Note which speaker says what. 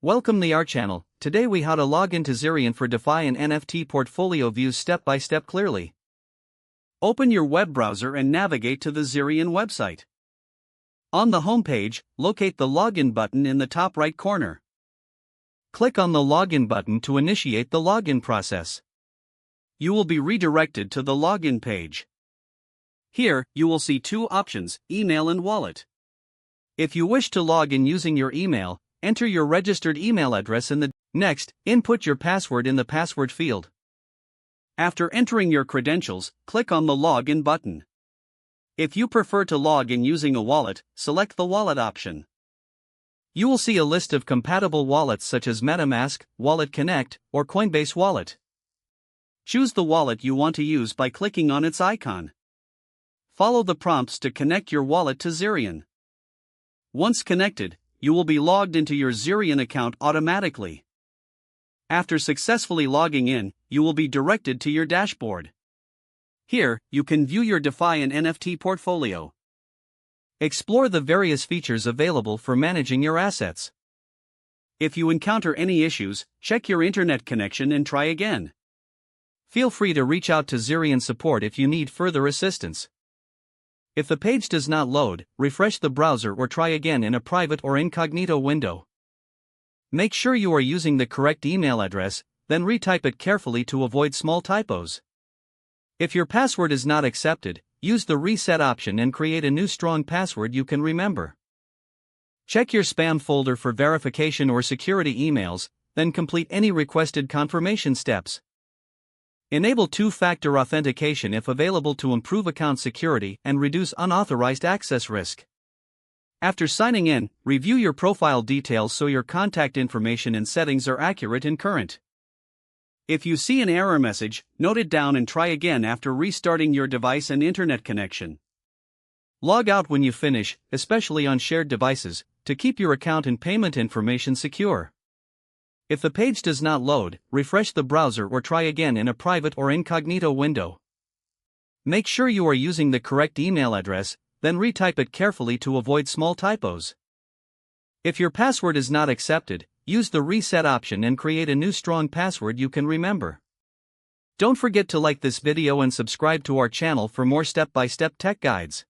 Speaker 1: Welcome to our channel. Today we how to log into Zerion for DeFi and NFT portfolio views step by step clearly. Open your web browser and navigate to the Zerion website. On the home page, locate the login button in the top right corner. Click on the login button to initiate the login process. You will be redirected to the login page. Here, you will see two options, email and wallet. If you wish to log in using your email, enter your registered email address in the Next, input your password in the password field. After entering your credentials, click on the login button. If you prefer to log in using a wallet, select the wallet option. You will see a list of compatible wallets such as MetaMask, Wallet Connect, or Coinbase Wallet. Choose the wallet you want to use by clicking on its icon. Follow the prompts to connect your wallet to Zerion. Once connected, you will be logged into your Zerion account automatically. After successfully logging in, you will be directed to your dashboard. Here, you can view your DeFi and NFT portfolio. Explore the various features available for managing your assets. If you encounter any issues, check your internet connection and try again. Feel free to reach out to Zerion support if you need further assistance. If the page does not load, refresh the browser or try again in a private or incognito window. Make sure you are using the correct email address, then retype it carefully to avoid small typos. If your password is not accepted, use the reset option and create a new strong password you can remember. Check your spam folder for verification or security emails, then complete any requested confirmation steps. Enable two-factor authentication if available to improve account security and reduce unauthorized access risk. After signing in, review your profile details so your contact information and settings are accurate and current. If you see an error message, note it down and try again after restarting your device and internet connection. Log out when you finish, especially on shared devices, to keep your account and payment information secure. If the page does not load, refresh the browser or try again in a private or incognito window. Make sure you are using the correct email address, then retype it carefully to avoid small typos. If your password is not accepted, use the reset option and create a new strong password you can remember. Don't forget to like this video and subscribe to our channel for more step-by-step tech guides.